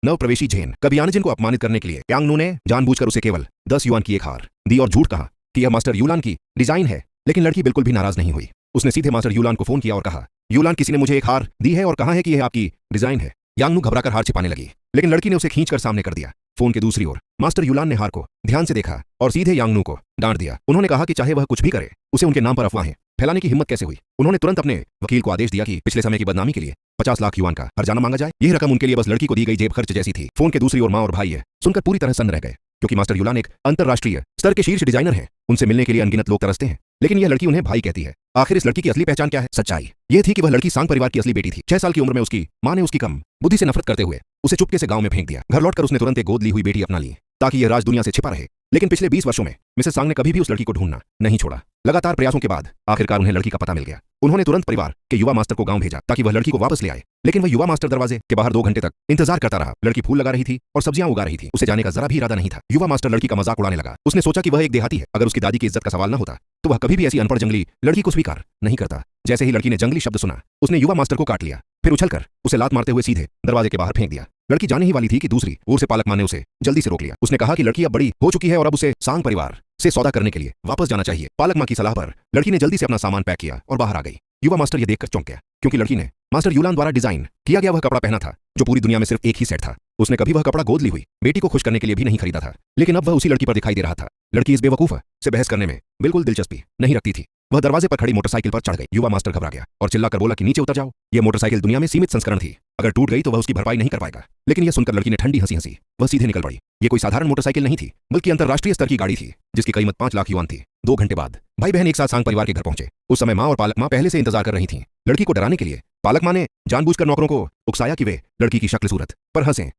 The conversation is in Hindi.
नव प्रवेशी झेन कबियानजिन को अपमानित करने के लिए यांगनू ने जानबूझकर उसे केवल 10 युआन की एक हार दी और झूठ कहा कि यह मास्टर यूलान की डिजाइन है। लेकिन लड़की बिल्कुल भी नाराज नहीं हुई। उसने सीधे मास्टर यूलान को फोन किया और कहा, यूलान, किसी ने मुझे एक हार दी है और कहा है कि यह आपकी डिजाइन है। यांगनू घबराकर हार छिपाने लगी, लेकिन लड़की ने उसे खींचकर सामने कर दिया। फोन के दूसरी ओर मास्टर यूलान ने हार को ध्यान से देखा और सीधे यांगनू को डांट दिया। उन्होंने कहा कि चाहे वह कुछ भी करे, उसे उनके नाम पर अफवाहें फैलाने की हिम्मत कैसे हुई। उन्होंने तुरंत अपने वकील को आदेश दिया कि पिछले समय की बदनामी के लिए 50 लाख युआन का हर्जाना मांगा जाए। यह रकम उनके लिए बस लड़की को दी गई जेब खर्च जैसी थी। फोन के दूसरी ओर मां और भाई ये सुनकर पूरी तरह सन्न रह गए, क्योंकि मास्टर यूलान एक अंतरराष्ट्रीय स्तर के शीर्ष डिजाइनर हैं। उनसे मिलने के लिए अनगिनत लोग तरसते हैं, लेकिन यह लड़की उन्हें भाई कहती है। आखिर इस लड़की की असली पहचान क्या है? सच्चाई यह थी कि वह लड़की सांग परिवार की असली बेटी थी। 6 साल की उम्र में उसकी मां ने उसकी कम बुद्धि से नफरत करते हुए उसे चुपके से गांव में फेंक दिया। घर लौटकर उसने तुरंत एक गोद ली हुई बेटी अपना ली, ताकि यह राज दुनिया से छिपा रहे। लेकिन पिछले 20 वर्षों में मिसेस सांग ने कभी भी उस लड़की को ढूंढना नहीं छोड़ा। लगातार प्रयासों के बाद आखिरकार उन्हें लड़की का पता मिल गया। उन्होंने तुरंत परिवार के युवा मास्टर को गांव भेजा ताकि वह लड़की को वापस ले आए। लेकिन वह युवा मास्टर दरवाजे के बाहर 2 घंटे तक इंतजार करता रहा। लड़की फूल लगा रही थी और सब्जियां उगा रही थी। उसे जाने का जरा भी इरादा नहीं था। युवा मास्टर लड़की का मजाक उड़ाने लगा। उसने सोचा कि वह एक देहाती है। अगर उसकी दादी की इज्जत का सवाल न होता तो वह कभी भी ऐसी अनपढ़ जंगली लड़की को स्वीकार नहीं करता। जैसे ही लड़की ने जंगली शब्द सुना, उसने युवा मास्टर को काट लिया, फिर उछलकर उसे लात मारते हुए सीधे दरवाजे के बाहर फेंक दिया। लड़की जाने ही वाली थी कि दूसरी ओर से पालक मां ने उसे जल्दी से रोक लिया। उसने कहा कि लड़की अब बड़ी हो चुकी है और अब उसे सांग परिवार से सौदा करने के लिए वापस जाना चाहिए। पालक मां की सलाह पर लड़की ने जल्दी से अपना सामान पैक किया और बाहर आ गई। युवा मास्टर यह देखकर चौंक गया, क्योंकि लड़की ने मास्टर यूलान द्वारा डिजाइन किया गया वह कपड़ा पहना था, जो पूरी दुनिया में सिर्फ एक ही सेट था। उसने कभी वह कपड़ा गोद ली हुई बेटी को खुश करने के लिए भी नहीं खरीदा था, लेकिन अब वह उसी लड़की पर दिखाई दे रहा था। लड़की इस बेवकूफ से बहस करने में बिल्कुल दिलचस्पी नहीं रखती थी। वह दरवाजे पर खड़ी मोटरसाइकिल पर चढ़ गई। युवा मास्टर घबरा गया और चिल्लाकर बोला कि नीचे उतर जाओ। यह मोटरसाइकिल दुनिया में सीमित संस्करण थी। अगर टूट गई तो वह उसकी भरपाई नहीं कर पाएगा। लेकिन यह सुनकर लड़की ने ठंडी हंसी हंसी वह सीधे निकल पड़ी। यह कोई साधारण मोटरसाइकिल नहीं थी, बल्कि अंतरराष्ट्रीय स्तर की गाड़ी थी, जिसकी कीमत 5 लाख युआन थी। 2 घंटे बाद भाई बहन एक साथ सांग परिवार के घर पहुंचे। उस समय मां और पालक मां पहले से इंतजार कर रही थीं। लड़की को डराने के लिए पालक मां ने जानबूझकर नौकरों को उकसाया कि वे लड़की की शक्ल सूरत पर हंसें।